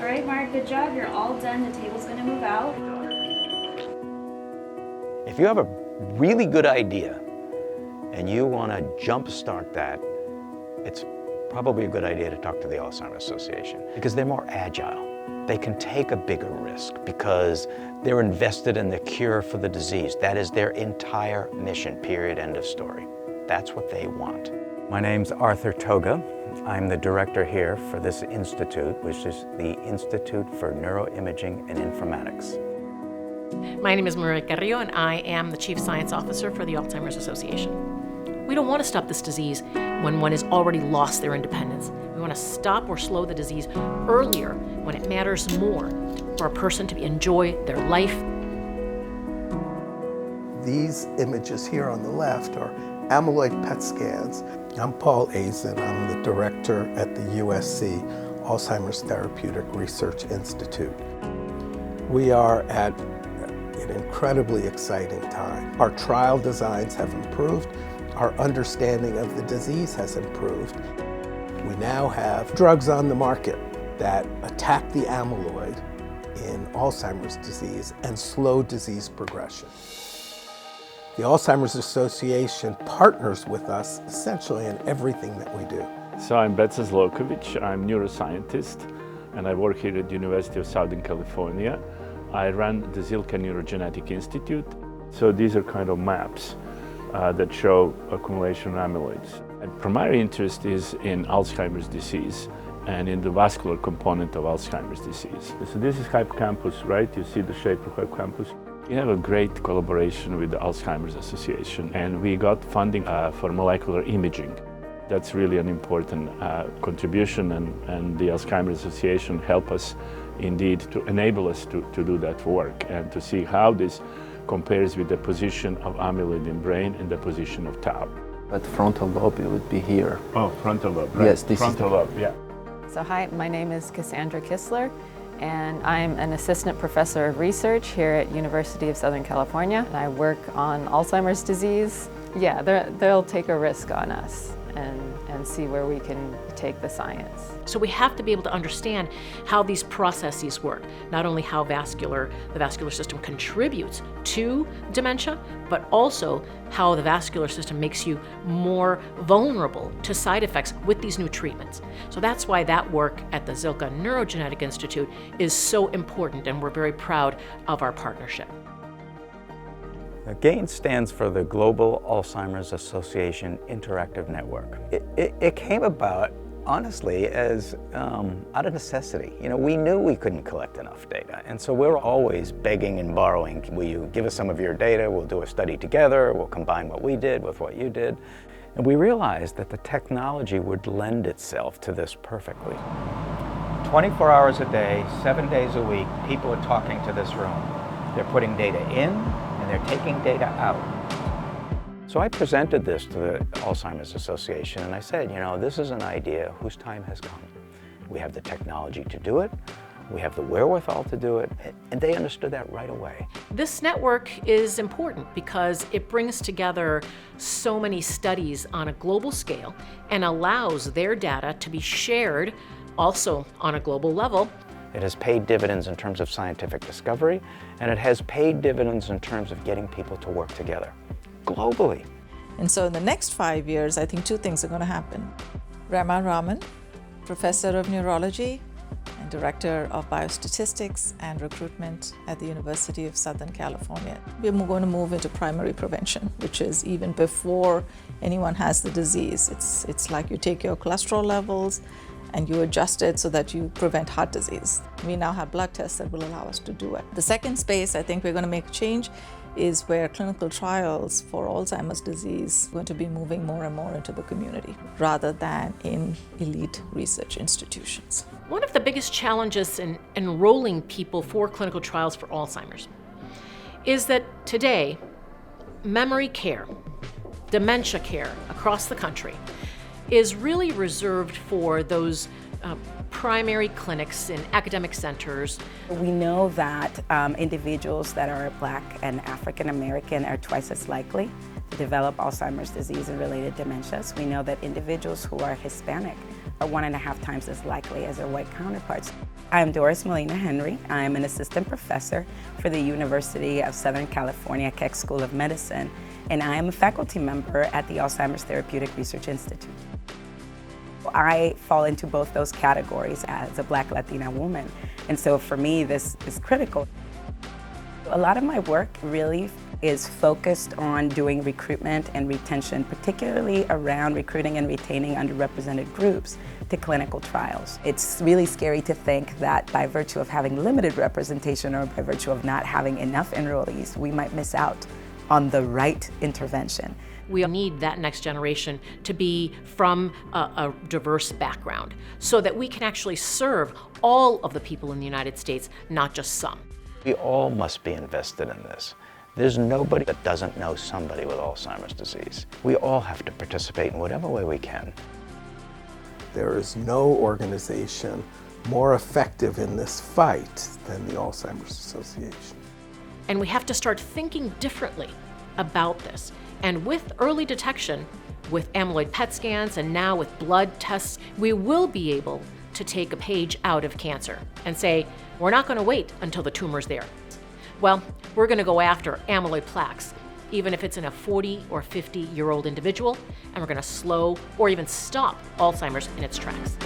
All right, Mark, good job. You're all done. The table's going to move out. If you have a really good idea and you want to jumpstart that, it's probably a good idea to talk to the Alzheimer's Association because they're more agile. They can take a bigger risk because they're invested in the cure for the disease. That is their entire mission, period, end of story. That's what they want. My name's Arthur Toga. I'm the director here for this institute, which is the Institute for Neuroimaging and Informatics. My name is Maria Carrillo, and I am the Chief Science Officer for the Alzheimer's Association. We don't want to stop this disease when one has already lost their independence. We want to stop or slow the disease earlier when it matters more for a person to enjoy their life. These images here on the left are amyloid PET scans. I'm Paul Azen. I'm the director at the USC Alzheimer's Therapeutic Research Institute. We are at an incredibly exciting time. Our trial designs have improved. Our understanding of the disease has improved. We now have drugs on the market that attack the amyloid in Alzheimer's disease and slow disease progression. The Alzheimer's Association partners with us essentially in everything that we do. So I'm Beca Zlokovic, I'm a neuroscientist, and I work here at the University of Southern California. I run the Zilkha Neurogenetic Institute. So these are kind of maps that show accumulation of amyloids. And primary interest is in Alzheimer's disease and in the vascular component of Alzheimer's disease. So this is hippocampus, right? You see the shape of hippocampus. We have a great collaboration with the Alzheimer's Association, and we got funding for molecular imaging. That's really an important contribution, and the Alzheimer's Association helped us indeed to enable us to do that work and to see how this compares with the position of amyloid in brain and the position of tau. But frontal lobe, it would be here. Oh, frontal lobe, right? Yes, this frontal lobe, yeah. So hi, my name is Cassandra Kistler, and I'm an assistant professor of research here at University of Southern California. And I work on Alzheimer's disease. Yeah, they'll take a risk on us and see where we can take the science. So we have to be able to understand how these processes work, not only how the vascular system contributes to dementia, but also how the vascular system makes you more vulnerable to side effects with these new treatments. So that's why that work at the Zilkha Neurogenetic Institute is so important, and we're very proud of our partnership. GAIN stands for the Global Alzheimer's Association Interactive Network. It came about, honestly, as out of necessity. You know, we knew we couldn't collect enough data, and so we're always begging and borrowing. Will you give us some of your data? We'll do a study together. We'll combine what we did with what you did. And we realized that the technology would lend itself to this perfectly. 24 hours a day, 7 days a week, people are talking to this room. They're putting data in, and they're taking data out. So I presented this to the Alzheimer's Association, and I said, you know, this is an idea whose time has come. We have the technology to do it, we have the wherewithal to do it, and they understood that right away. This network is important because it brings together so many studies on a global scale and allows their data to be shared also on a global level. It has paid dividends in terms of scientific discovery, and it has paid dividends in terms of getting people to work together, globally. And so in the next 5 years, I think two things are going to happen. Rama Raman, Professor of Neurology and Director of Biostatistics and Recruitment at the University of Southern California. We're going to move into primary prevention, which is even before anyone has the disease. It's like you take your cholesterol levels and you adjust it so that you prevent heart disease. We now have blood tests that will allow us to do it. The second space I think we're going to make change is where clinical trials for Alzheimer's disease are going to be moving more and more into the community rather than in elite research institutions. One of the biggest challenges in enrolling people for clinical trials for Alzheimer's is that today, memory care, dementia care across the country is really reserved for those primary clinics in academic centers. We know that individuals that are Black and African American are twice as likely to develop Alzheimer's disease and related dementias. We know that individuals who are Hispanic are 1.5 times as likely as their white counterparts. I'm Doris Molina Henry. I'm an assistant professor for the University of Southern California Keck School of Medicine, and I am a faculty member at the Alzheimer's Therapeutic Research Institute. I fall into both those categories as a Black Latina woman, and so for me this is critical. A lot of my work really is focused on doing recruitment and retention, particularly around recruiting and retaining underrepresented groups to clinical trials. It's really scary to think that by virtue of having limited representation or by virtue of not having enough enrollees, we might miss out on the right intervention. We need that next generation to be from a diverse background so that we can actually serve all of the people in the United States, not just some. We all must be invested in this. There's nobody that doesn't know somebody with Alzheimer's disease. We all have to participate in whatever way we can. There is no organization more effective in this fight than the Alzheimer's Association. And we have to start thinking differently about this. And with early detection, with amyloid PET scans and now with blood tests, we will be able to take a page out of cancer and say, we're not going to wait until the tumor's there. Well, we're going to go after amyloid plaques, even if it's in a 40 or 50-year-old individual, and we're going to slow or even stop Alzheimer's in its tracks.